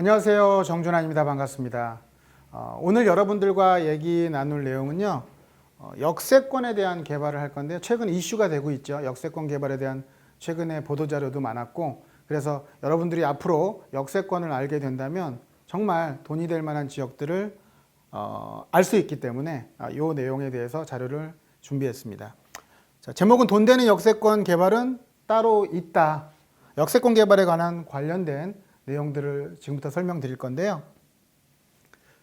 안녕하세요. 정준환입니다. 반갑습니다. 오늘 여러분들과 얘기 나눌 내용은요. 역세권에 대한 개발을 할 건데요. 최근 이슈가 되고 있죠. 역세권 개발에 대한 최근에 보도자료도 많았고, 그래서 여러분들이 앞으로 역세권을 알게 된다면 정말 돈이 될 만한 지역들을 알 수 있기 때문에 이 내용에 대해서 자료를 준비했습니다. 자, 제목은 돈 되는 역세권 개발은 따로 있다. 역세권 개발에 관한 관련된 내용들을 지금부터 설명드릴 건데요.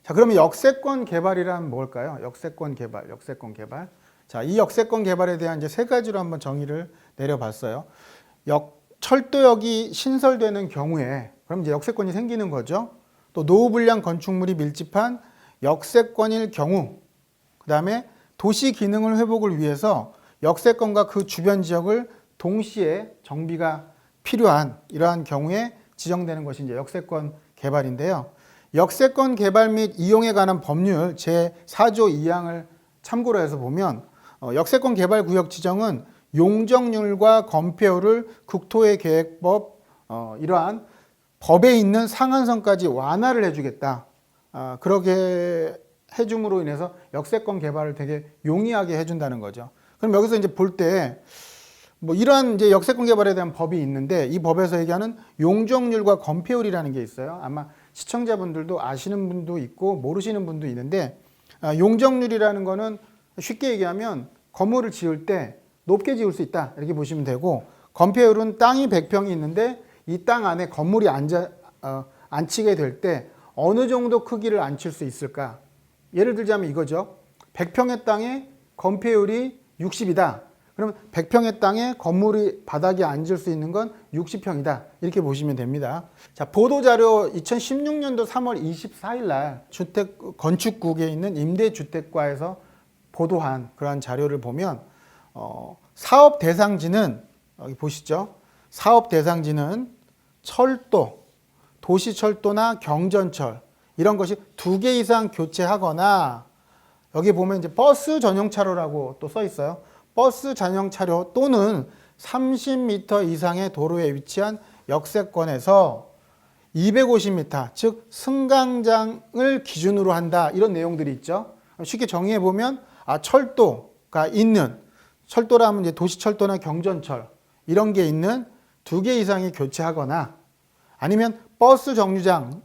자, 그러면 역세권 개발이란 뭘까요? 역세권 개발. 자, 이 역세권 개발에 대한 이제 세 가지로 한번 정의를 내려봤어요. 철도역이 신설되는 경우에 그럼 이제 역세권이 생기는 거죠. 또 노후불량 건축물이 밀집한 역세권일 경우, 그 다음에 도시 기능을 회복을 위해서 역세권과 그 주변 지역을 동시에 정비가 필요한 이러한 경우에 지정되는 것이 이제 역세권 개발인데요. 역세권 개발 및 이용에 관한 법률 제4조 2항을 참고로 해서 보면 역세권 개발 구역 지정은 용적률과 건폐율을 국토의 계획법 이러한 법에 있는 상한선까지 완화를 해주겠다. 그렇게 해줌으로 인해서 역세권 개발을 되게 용이하게 해준다는 거죠. 그럼 여기서 이제 볼 때 이러한 이제 역세권 개발에 대한 법이 있는데 이 법에서 얘기하는 용적률과 건폐율이라는 게 있어요. 아마 시청자분들도 아시는 분도 있고 모르시는 분도 있는데 용적률이라는 거는 쉽게 얘기하면 건물을 지을 때 높게 지을 수 있다 이렇게 보시면 되고, 건폐율은 땅이 100평이 있는데 이 땅 안에 건물이 앉히게 될 때 어느 정도 크기를 앉힐 수 있을까. 예를 들자면 이거죠. 100평의 땅에 건폐율이 60이다. 그러면 100평의 땅에 건물이 바닥에 앉을 수 있는 건 60평이다. 이렇게 보시면 됩니다. 자, 보도자료 2016년도 3월 24일 날 건축국에 있는 임대주택과에서 보도한 그러한 자료를 보면 사업 대상지는 여기 보시죠. 사업 대상지는 철도, 도시철도나 경전철 이런 것이 2개 이상 교체하거나, 여기 보면 이제 버스 전용 차로라고 또 써 있어요. 버스 전용 차로 또는 30m 이상의 도로에 위치한 역세권에서 250m, 즉 승강장을 기준으로 한다. 이런 내용들이 있죠. 쉽게 정의해 보면 철도가 있는, 철도라면 이제 도시철도나 경전철 이런 게 있는 2개 이상이 교체하거나, 아니면 버스 정류장,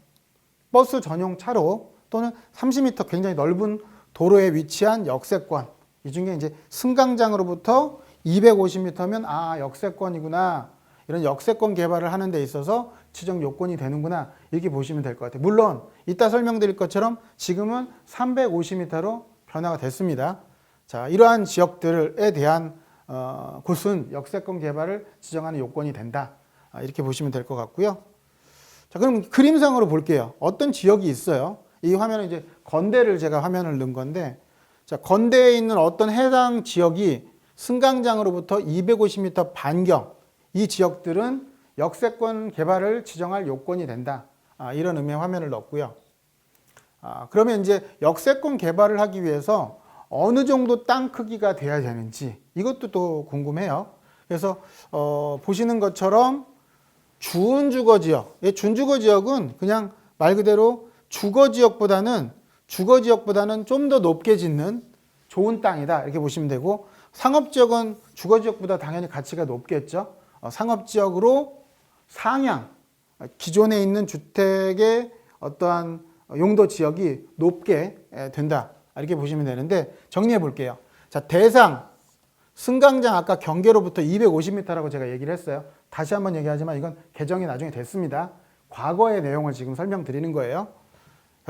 버스 전용 차로 또는 30m 굉장히 넓은 도로에 위치한 역세권, 이 중에 이제 승강장으로부터 250m면 역세권이구나, 이런 역세권 개발을 하는 데 있어서 지정 요건이 되는구나, 이렇게 보시면 될 것 같아요. 물론 이따 설명드릴 것처럼 지금은 350m로 변화가 됐습니다. 자, 이러한 지역들에 대한 곳은 역세권 개발을 지정하는 요건이 된다, 이렇게 보시면 될 것 같고요. 자, 그럼 그림상으로 볼게요. 어떤 지역이 있어요. 이 화면은 이제 건대를 제가 화면을 넣은 건데, 자, 건대에 있는 어떤 해당 지역이 승강장으로부터 250m 반경, 이 지역들은 역세권 개발을 지정할 요건이 된다. 이런 의미의 화면을 넣었고요. 그러면 이제 역세권 개발을 하기 위해서 어느 정도 땅 크기가 돼야 되는지 이것도 또 궁금해요. 그래서 보시는 것처럼 준주거지역, 준주거지역은 그냥 말 그대로 주거지역보다는 좀 더 높게 짓는 좋은 땅이다, 이렇게 보시면 되고, 상업지역은 주거지역보다 당연히 가치가 높겠죠. 상업지역으로 상향, 기존에 있는 주택의 어떠한 용도 지역이 높게 된다, 이렇게 보시면 되는데, 정리해 볼게요. 자, 대상 승강장 아까 경계로부터 250m라고 제가 얘기를 했어요. 다시 한번 얘기하지만 이건 개정이 나중에 됐습니다. 과거의 내용을 지금 설명드리는 거예요.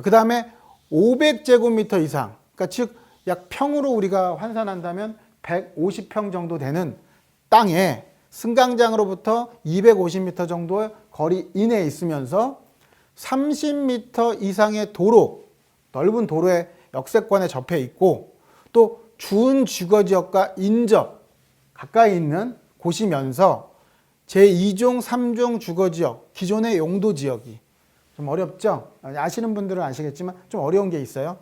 그 다음에 500제곱미터 이상, 그러니까 즉 약 평으로 우리가 환산한다면 150평 정도 되는 땅에 승강장으로부터 250m 정도의 거리 이내에 있으면서 30m 이상의 도로, 넓은 도로에 역세권에 접해 있고, 또 준주거지역과 인접 가까이 있는 곳이면서 제2종, 3종 주거지역, 기존의 용도지역이 좀 어렵죠? 아시는 분들은 아시겠지만 좀 어려운 게 있어요.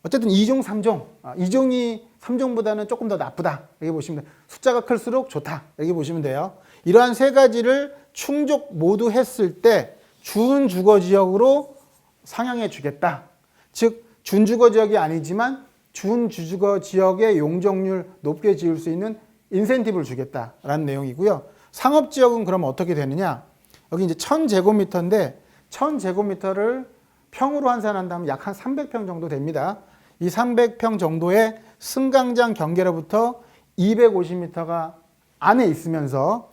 어쨌든 2종, 3종, 2종이 3종보다는 조금 더 나쁘다, 이렇게 보시면 돼요. 숫자가 클수록 좋다, 이렇게 보시면 돼요. 이러한 세 가지를 충족 모두 했을 때 준주거 지역으로 상향해 주겠다. 즉 준주거 지역이 아니지만 준주거 지역의 용적률 높게 지을 수 있는 인센티브를 주겠다라는 내용이고요. 상업지역은 그럼 어떻게 되느냐? 여기 이제 1000제곱미터인데 1000제곱미터를 평으로 환산한다면 약 한 300평 정도 됩니다. 이 300평 정도의 승강장 경계로부터 250m가 안에 있으면서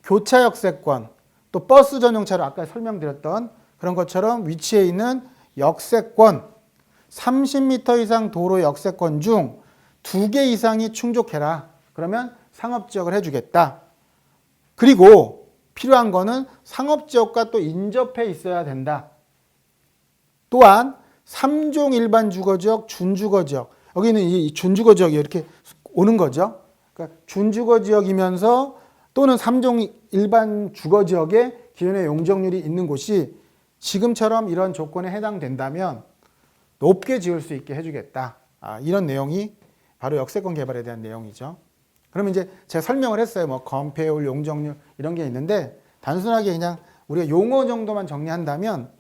교차 역세권, 또 버스 전용차로 아까 설명드렸던 그런 것처럼 위치해 있는 역세권, 30m 이상 도로 역세권 중 2개 이상이 충족해라. 그러면 상업지역을 해주겠다. 그리고 필요한 거는 상업지역과 또 인접해 있어야 된다. 또한 3종 일반 주거지역, 준주거지역. 여기는 이 준주거지역이 이렇게 오는 거죠. 그러니까 준주거지역이면서 또는 3종 일반 주거지역에 기존의 용적률이 있는 곳이 지금처럼 이런 조건에 해당된다면 높게 지을 수 있게 해주겠다. 이런 내용이 바로 역세권 개발에 대한 내용이죠. 그러면 이제 제가 설명을 했어요. 뭐 건폐율, 용적률 이런 게 있는데 단순하게 그냥 우리가 용어 정도만 정리한다면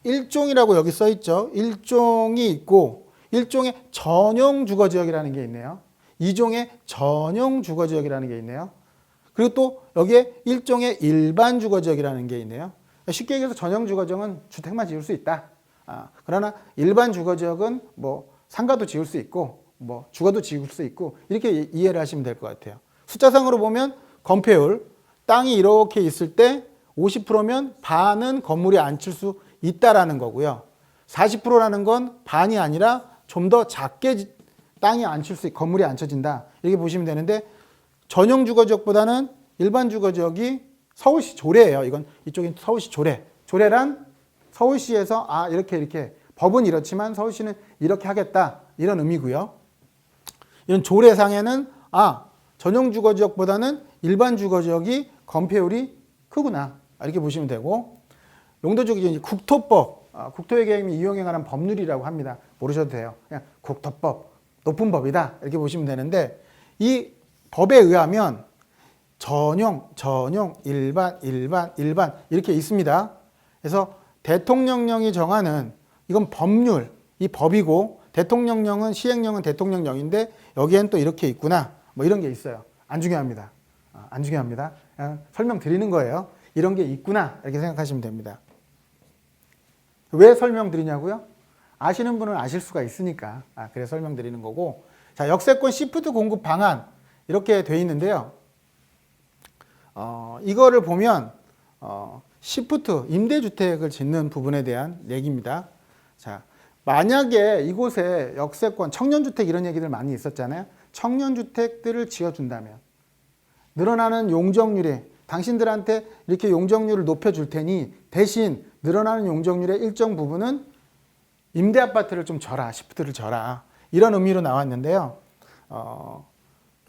일종이라고 여기 써 있죠. 일종이 있고 일종의 전용 주거지역이라는 게 있네요. 2종의 전용 주거지역이라는 게 있네요. 그리고 또 여기에 일종의 일반 주거지역이라는 게 있네요. 쉽게 얘기해서 전용 주거지역은 주택만 지을 수 있다. 그러나 일반 주거지역은 뭐 상가도 지을 수 있고 뭐 주거도 지을 수 있고 이렇게 이해를 하시면 될 것 같아요. 숫자상으로 보면 건폐율, 땅이 이렇게 있을 때 50%면 반은 건물이 앉힐 수 있다라는 거고요. 40%라는 건 반이 아니라 좀 더 작게 땅이 앉힐 수, 건물이 앉혀진다. 이렇게 보시면 되는데 전용 주거지역보다는 일반 주거지역이 서울시 조례예요. 이쪽은 서울시 조례. 조례란 서울시에서 이렇게 법은 이렇지만 서울시는 이렇게 하겠다. 이런 의미고요. 이런 조례상에는 전용 주거지역보다는 일반 주거지역이 건폐율이 크구나. 이렇게 보시면 되고 용도적으로 이제 국토법, 국토의 계획 및 이용에 관한 법률이라고 합니다. 모르셔도 돼요. 그냥 국토법. 높은 법이다 이렇게 보시면 되는데 이 법에 의하면 전용, 일반 이렇게 있습니다. 그래서 대통령령이 정하는 이건 법률, 이 법이고 대통령령은 시행령은 대통령령인데 여기엔 또 이렇게 있구나 뭐 이런 게 있어요. 안 중요합니다. 안 중요합니다. 그냥 설명드리는 거예요. 이런 게 있구나 이렇게 생각하시면 됩니다. 왜 설명드리냐고요? 아시는 분은 아실 수가 있으니까 그래서 설명드리는 거고 자 역세권 시프트 공급 방안 이렇게 돼 있는데요. 이거를 보면 시프트 임대주택을 짓는 부분에 대한 얘기입니다. 자 만약에 이곳에 역세권 청년주택 이런 얘기들 많이 있었잖아요. 청년주택들을 지어준다면 늘어나는 용적률에 당신들한테 이렇게 용적률을 높여줄 테니 대신 늘어나는 용적률의 일정 부분은 임대 아파트를 좀 줘라, 시프트를 줘라. 이런 의미로 나왔는데요.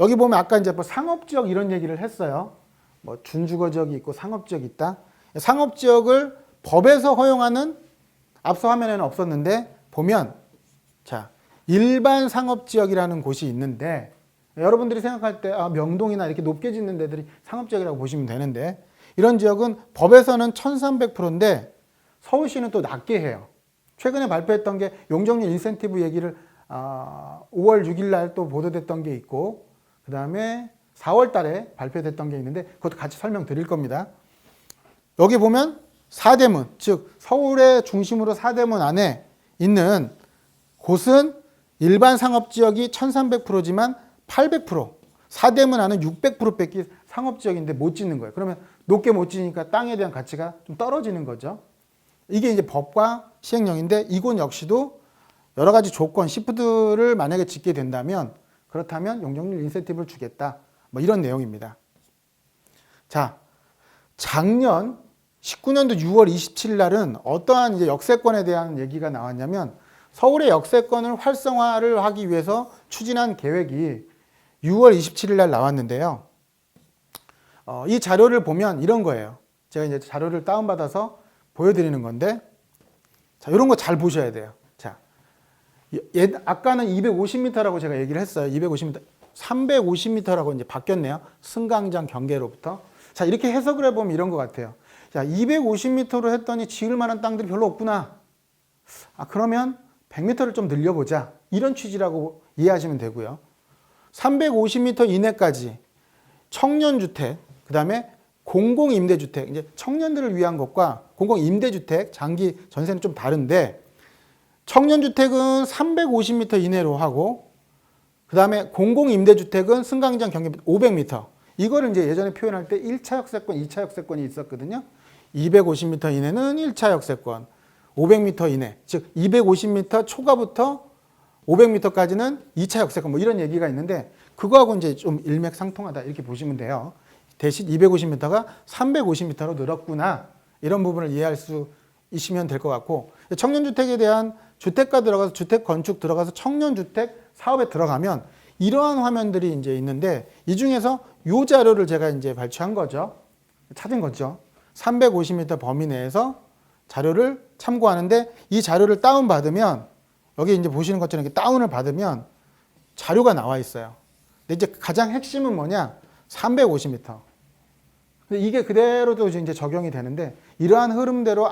여기 보면 아까 이제 뭐 상업지역 이런 얘기를 했어요. 뭐 준주거지역이 있고 상업지역이 있다. 상업지역을 법에서 허용하는 앞서 화면에는 없었는데 보면 자 일반 상업지역이라는 곳이 있는데 여러분들이 생각할 때 명동이나 이렇게 높게 짓는 데들이 상업지역이라고 보시면 되는데 이런 지역은 법에서는 1300%인데 서울시는 또 낮게 해요. 최근에 발표했던 게 용적률 인센티브 얘기를 5월 6일 날 또 보도됐던 게 있고 그 다음에 4월 달에 발표됐던 게 있는데 그것도 같이 설명드릴 겁니다. 여기 보면 사대문, 즉 서울의 중심으로 사대문 안에 있는 곳은 일반 상업지역이 1300%지만 800%, 사대문 안은 600%밖에 상업지역인데 못 짓는 거예요. 그러면 높게 못 지니까 땅에 대한 가치가 좀 떨어지는 거죠. 이게 이제 법과 시행령인데 이곳 역시도 여러 가지 조건, 시프트를 만약에 짓게 된다면 그렇다면 용적률 인센티브를 주겠다. 뭐 이런 내용입니다. 자, 작년 19년도 6월 27일 날은 어떠한 이제 역세권에 대한 얘기가 나왔냐면 서울의 역세권을 활성화를 하기 위해서 추진한 계획이 6월 27일 날 나왔는데요. 이 자료를 보면 이런 거예요. 제가 이제 자료를 다운받아서 보여드리는 건데 자, 이런 거 잘 보셔야 돼요. 자, 아까는 250m라고 제가 얘기를 했어요. 250m, 350m라고 이제 바뀌었네요. 승강장 경계로부터. 자, 이렇게 해석을 해보면 이런 것 같아요. 자, 250m로 했더니 지을 만한 땅들이 별로 없구나. 그러면 100m를 좀 늘려보자. 이런 취지라고 이해하시면 되고요. 350m 이내까지 청년주택, 그 다음에 공공임대주택, 이제 청년들을 위한 것과 공공임대주택, 장기 전세는 좀 다른데, 청년주택은 350m 이내로 하고, 그 다음에 공공임대주택은 승강장 경계 500m. 이거를 이제 예전에 표현할 때 1차 역세권, 2차 역세권이 있었거든요. 250m 이내는 1차 역세권, 500m 이내, 즉 250m 초과부터 500m까지는 2차 역세권, 뭐 이런 얘기가 있는데, 그거하고 이제 좀 일맥상통하다 이렇게 보시면 돼요. 대신 250m가 350m로 늘었구나, 이런 부분을 이해할 수 있으면 될 것 같고, 청년주택에 대한 주택가 들어가서 주택 건축 들어가서 청년주택 사업에 들어가면 이러한 화면들이 이제 있는데, 이 중에서 이 자료를 제가 이제 발췌한 거죠. 찾은 거죠. 350m 범위 내에서 자료를 참고하는데, 이 자료를 다운받으면, 여기 이제 보시는 것처럼 이렇게 다운을 받으면 자료가 나와 있어요. 근데 이제 가장 핵심은 뭐냐? 350m. 근데 이게 그대로도 이제 적용이 되는데, 이러한 흐름대로,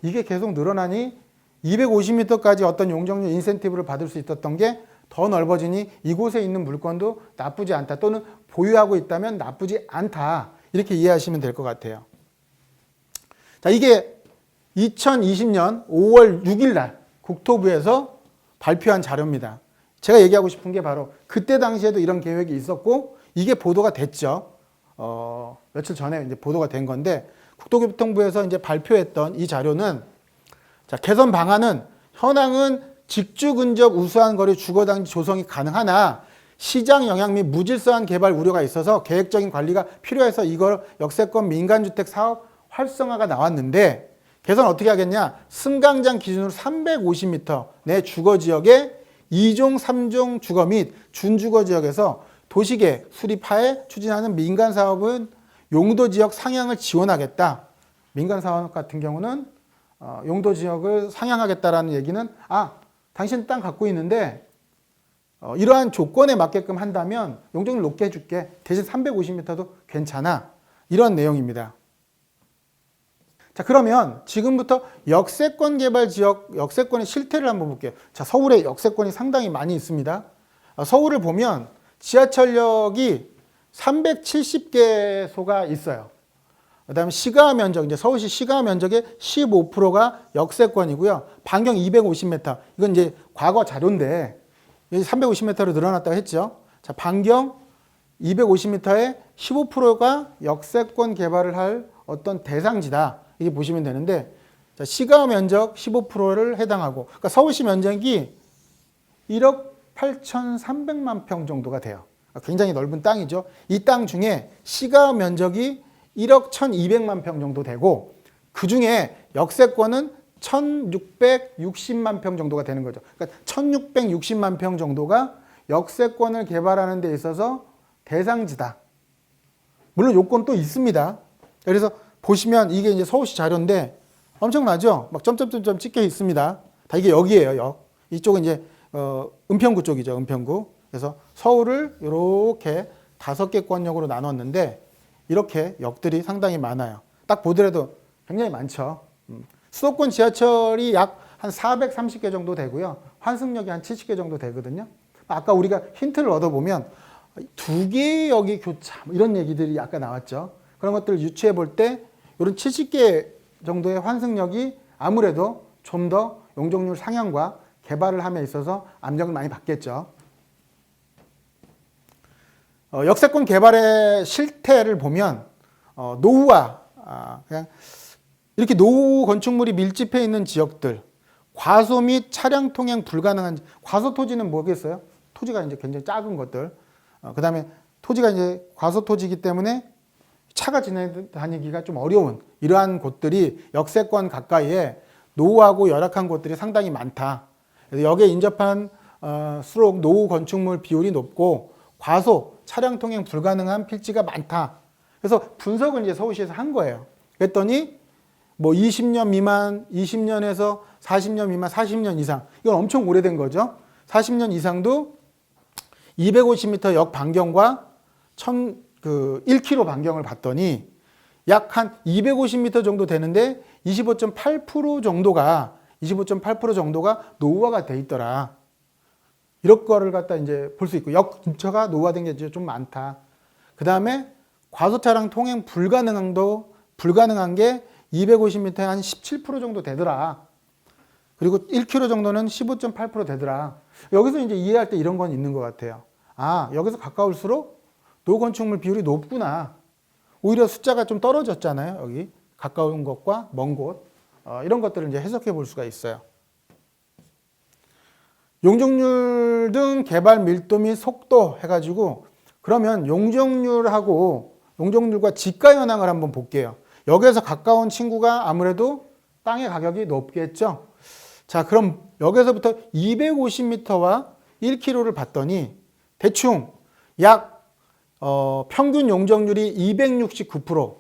이게 계속 늘어나니 250m까지 어떤 용적률 인센티브를 받을 수 있었던 게 더 넓어지니 이곳에 있는 물건도 나쁘지 않다, 또는 보유하고 있다면 나쁘지 않다, 이렇게 이해하시면 될 것 같아요. 자, 이게 2020년 5월 6일 날 국토부에서 발표한 자료입니다. 제가 얘기하고 싶은 게 바로 그때 당시에도 이런 계획이 있었고, 이게 보도가 됐죠. 며칠 전에 이제 보도가 된 건데, 국토교통부에서 이제 발표했던 이 자료는, 자, 개선 방안은 현황은 직주 근접 우수한 거리 주거단지 조성이 가능하나 시장 영향 및 무질서한 개발 우려가 있어서 계획적인 관리가 필요해서 이걸 역세권 민간주택 사업 활성화가 나왔는데, 개선 어떻게 하겠냐? 승강장 기준으로 350m 내 주거지역의 2종, 3종 주거 및 준주거지역에서 도시계획 수립하에 추진하는 민간사업은 용도지역 상향을 지원하겠다. 민간사업 같은 경우는 용도지역을 상향하겠다라는 얘기는, 당신 땅 갖고 있는데 이러한 조건에 맞게끔 한다면 용적률 높게 해줄게. 대신 350m도 괜찮아. 이런 내용입니다. 자, 그러면 지금부터 역세권 개발 지역, 역세권의 실태를 한번 볼게요. 자, 서울에 역세권이 상당히 많이 있습니다. 서울을 보면 지하철역이 370개소가 있어요. 그 다음에 시가 면적, 이제 서울시 시가 면적의 15%가 역세권이고요. 반경 250m. 이건 이제 과거 자료인데, 350m로 늘어났다고 했죠. 자, 반경 250m에 15%가 역세권 개발을 할 어떤 대상지다, 이게 보시면 되는데, 자, 시가 면적 15%를 해당하고, 그러니까 서울시 면적이 1억 8,300만 평 정도가 돼요. 굉장히 넓은 땅이죠. 이 땅 중에 시가 면적이 1억 1,200만 평 정도 되고, 그 중에 역세권은 1,660만 평 정도가 되는 거죠. 그러니까 1,660만 평 정도가 역세권을 개발하는 데 있어서 대상지다. 물론 요건 또 있습니다. 그래서 보시면 이게 이제 서울시 자료인데 엄청나죠? 막 점점점점 찍혀 있습니다. 다 이게 여기예요, 역. 이쪽은 이제 은평구 쪽이죠, 은평구. 그래서 서울을 이렇게 5개 권역으로 나눴는데, 이렇게 역들이 상당히 많아요. 딱 보더라도 굉장히 많죠. 수도권 지하철이 약 한 430개 정도 되고요. 환승역이 한 70개 정도 되거든요. 아까 우리가 힌트를 얻어보면 2개의 역이 교차, 이런 얘기들이 아까 나왔죠. 그런 것들을 유추해 볼 때 이런 70개 정도의 환승역이 아무래도 좀 더 용적률 상향과 개발을 함에 있어서 압력을 많이 받겠죠. 역세권 개발의 실태를 보면 노후화, 그냥 이렇게 노후 건축물이 밀집해 있는 지역들, 과소 및 차량 통행 불가능한, 과소 토지는 뭐겠어요? 토지가 이제 굉장히 작은 것들. 그 다음에 토지가 이제 과소 토지이기 때문에 차가 지나다니기가 좀 어려운 이러한 곳들이 역세권 가까이에 노후하고 열악한 곳들이 상당히 많다. 그래서 여기에 인접한 수록 노후 건축물 비율이 높고 과소, 차량 통행 불가능한 필지가 많다. 그래서 분석을 이제 서울시에서 한 거예요. 그랬더니 뭐 20년 미만, 20년에서 40년 미만, 40년 이상. 이건 엄청 오래된 거죠. 40년 이상도 250m 역 반경과 1km 반경을 봤더니 약 한 250m 정도 되는데 25.8% 정도가 노후화가 돼 있더라. 이런 거를 갖다 이제 볼 수 있고, 역 근처가 노후화된 게 이제 좀 많다. 그 다음에 과소차량 통행 불가능한 게 250m에 한 17% 정도 되더라. 그리고 1km 정도는 15.8% 되더라. 여기서 이제 이해할 때 이런 건 있는 것 같아요. 아, 여기서 가까울수록 노후건축물 비율이 높구나. 오히려 숫자가 좀 떨어졌잖아요. 여기 가까운 곳과 먼 곳. 이런 것들을 이제 해석해 볼 수가 있어요. 용적률 등 개발 밀도 및 속도 해가지고, 그러면 용적률과 지가 현황을 한번 볼게요. 여기에서 가까운 친구가 아무래도 땅의 가격이 높겠죠. 자, 그럼 여기서부터 250m와 1km를 봤더니 대충 약 평균 용적률이 269%.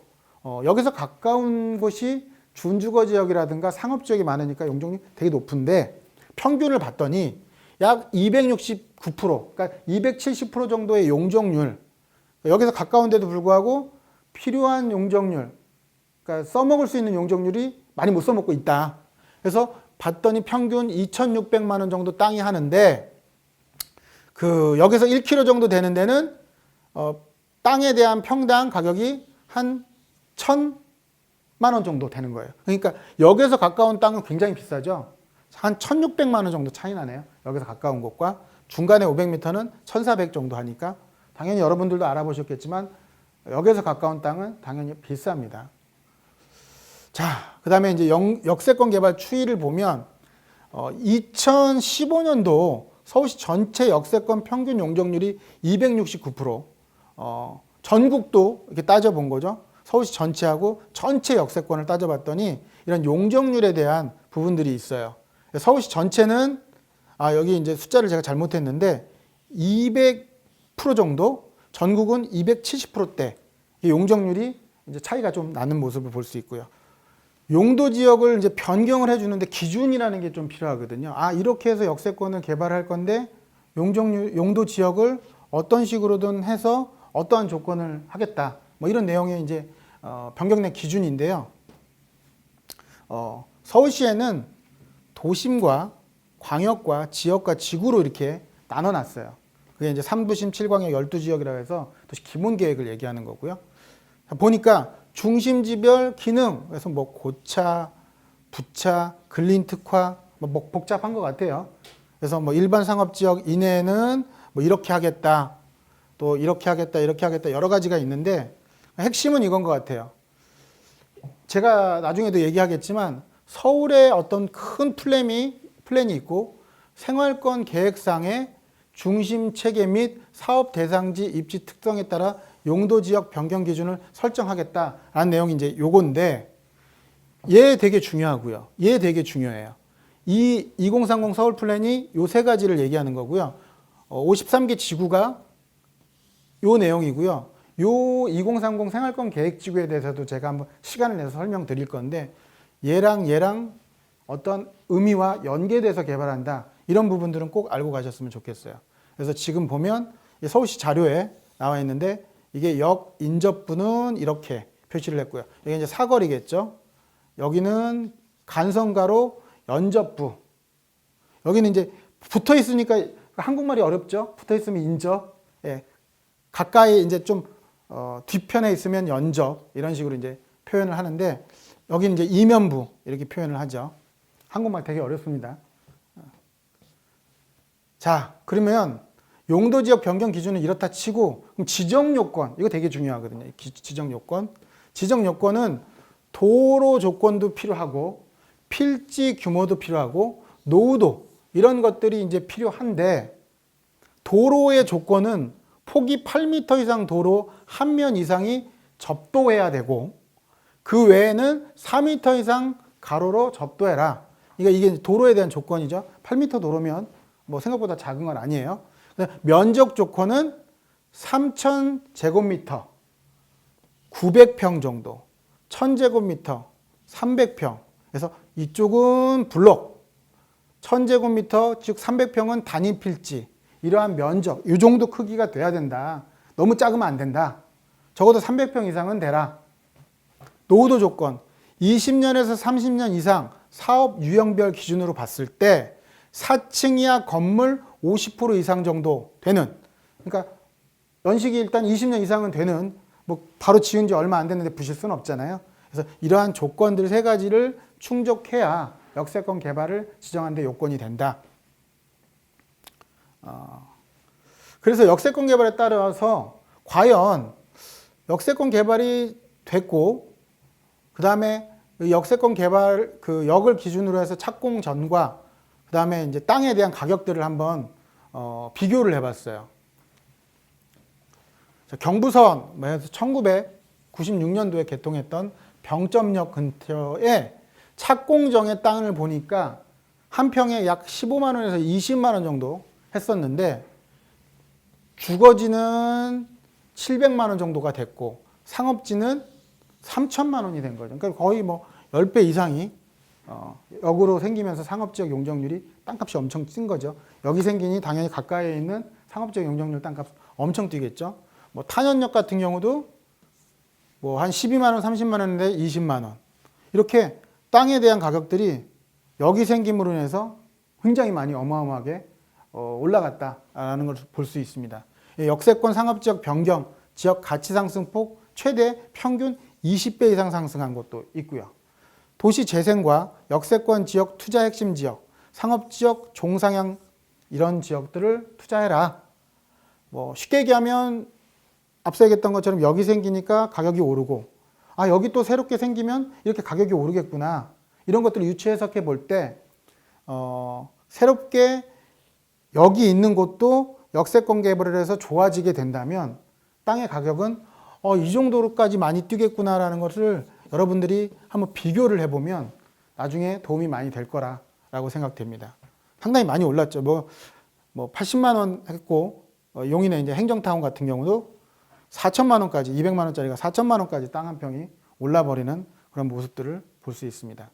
여기서 가까운 곳이 준주거 지역이라든가 상업 지역이 많으니까 용적률이 되게 높은데, 평균을 봤더니 약 269%, 그러니까 270% 정도의 용적률. 여기서 가까운데도 불구하고 필요한 용적률, 그러니까 써먹을 수 있는 용적률이 많이 못 써먹고 있다. 그래서 봤더니 평균 2,600만 원 정도 땅이 하는데, 여기서 1km 정도 되는 데는 땅에 대한 평당 가격이 한 1,000만 원 정도 되는 거예요. 그러니까 여기서 가까운 땅은 굉장히 비싸죠. 한 1,600만 원 정도 차이 나네요. 여기서 가까운 곳과 중간에 500m는 1,400 정도 하니까 당연히 여러분들도 알아보셨겠지만 여기서 가까운 땅은 당연히 비쌉니다. 자, 그 다음에 이제 역세권 개발 추이를 보면 2015년도 서울시 전체 역세권 평균 용적률이 269%, 전국도 이렇게 따져본 거죠. 서울시 전체하고 전체 역세권을 따져봤더니 이런 용적률에 대한 부분들이 있어요. 서울시 전체는 여기 이제 숫자를 제가 잘못했는데 200% 정도, 전국은 270%대 용적률이 이제 차이가 좀 나는 모습을 볼 수 있고요. 용도 지역을 이제 변경을 해주는데 기준이라는 게 좀 필요하거든요. 이렇게 해서 역세권을 개발할 건데 용도 지역을 어떤 식으로든 해서 어떠한 조건을 하겠다. 뭐 이런 내용의 이제 변경된 기준인데요. 서울시에는 도심과 광역과 지역과 지구로 이렇게 나눠놨어요. 그게 이제 3도심 7광역 12지역이라고 해서 도시 기본 계획을 얘기하는 거고요. 보니까 중심지별 기능, 그래서 뭐 고차, 부차, 근린 특화, 뭐 복잡한 것 같아요. 그래서 뭐 일반 상업지역 이내에는 뭐 이렇게 하겠다, 또 이렇게 하겠다, 이렇게 하겠다 여러 가지가 있는데 핵심은 이건 것 같아요. 제가 나중에도 얘기하겠지만 서울에 어떤 큰 플랜이 있고 생활권 계획상의 중심 체계 및 사업 대상지 입지 특성에 따라 용도 지역 변경 기준을 설정하겠다라는 내용이 이제 요건데, 얘 되게 중요하고요. 얘 되게 중요해요. 이 2030 서울 플랜이 요 세 가지를 얘기하는 거고요. 53개 지구가 요 내용이고요. 요 2030 생활권 계획 지구에 대해서도 제가 한번 시간을 내서 설명드릴 건데, 얘랑 어떤 의미와 연계돼서 개발한다. 이런 부분들은 꼭 알고 가셨으면 좋겠어요. 그래서 지금 보면 서울시 자료에 나와 있는데 이게 역 인접부는 이렇게 표시를 했고요. 이게 이제 사거리겠죠. 여기는 간선가로 연접부. 여기는 이제 붙어 있으니까 한국말이 어렵죠. 붙어 있으면 인접. 예. 가까이 이제 좀 뒤편에 있으면 연접. 이런 식으로 이제 표현을 하는데, 여기는 이제 이면부 이렇게 표현을 하죠. 한국말 되게 어렵습니다. 자, 그러면 용도 지역 변경 기준은 이렇다 치고, 그럼 지정 요건, 이거 되게 중요하거든요. 지정 요건. 지정 요건은 도로 조건도 필요하고, 필지 규모도 필요하고, 노후도 이런 것들이 이제 필요한데, 도로의 조건은 폭이 8m 이상 도로 한 면 이상이 접도해야 되고, 그 외에는 4m 이상 가로로 접도해라. 이게 도로에 대한 조건이죠. 8m 도로면 뭐 생각보다 작은 건 아니에요. 면적 조건은 3,000제곱미터, 900평 정도, 1,000제곱미터, 300평. 그래서 이쪽은 블록, 1,000제곱미터, 즉 300평은 단위 필지. 이러한 면적, 이 정도 크기가 돼야 된다. 너무 작으면 안 된다. 적어도 300평 이상은 되라. 노후도 조건 20년에서 30년 이상 사업 유형별 기준으로 봤을 때 4층 이하 건물 50% 이상 정도 되는, 그러니까 연식이 일단 20년 이상은 되는, 뭐 바로 지은 지 얼마 안 됐는데 부실 수는 없잖아요. 그래서 이러한 조건들 세 가지를 충족해야 역세권 개발을 지정하는 데 요건이 된다. 그래서 역세권 개발에 따라서 과연 역세권 개발이 됐고, 그 다음에 역세권 개발 그 역을 기준으로 해서 착공 전과 그 다음에 이제 땅에 대한 가격들을 한번 비교를 해봤어요. 경부선, 1996년도에 개통했던 병점역 근처에 착공정의 땅을 보니까 한 평에 약 15만 원에서 20만 원 정도 했었는데 주거지는 700만 원 정도가 됐고 상업지는 3천만 원이 된 거죠. 그러니까 거의 뭐 10배 이상이 역으로 생기면서 상업지역 용적률이 땅값이 엄청 뛴 거죠. 여기 생기니 당연히 가까이에 있는 상업지역 용적률 땅값 엄청 뛰겠죠. 뭐 탄현역 같은 경우도 뭐 한 12만 원, 30만 원인데 20만 원. 이렇게 땅에 대한 가격들이 여기 생김으로 인해서 굉장히 많이 어마어마하게 올라갔다라는 걸 볼 수 있습니다. 역세권 상업지역 변경, 지역 가치 상승폭 최대 평균 20배 이상 상승한 것도 있고요. 도시 재생과 역세권 지역 투자 핵심 지역, 상업지역 종상향 이런 지역들을 투자해라. 뭐 쉽게 얘기하면 앞서 얘기했던 것처럼 여기 생기니까 가격이 오르고, 아 여기 또 새롭게 생기면 이렇게 가격이 오르겠구나. 이런 것들을 유추 해석해 볼 때 새롭게 여기 있는 곳도 역세권 개발을 해서 좋아지게 된다면 땅의 가격은 이 정도로까지 많이 뛰겠구나라는 것을 여러분들이 한번 비교를 해보면 나중에 도움이 많이 될 거라고 생각됩니다. 상당히 많이 올랐죠. 뭐 80만 원 했고 용인의 이제 행정타운 같은 경우도 4천만 원까지, 200만 원짜리가 4천만 원까지 땅 한 평이 올라버리는 그런 모습들을 볼 수 있습니다.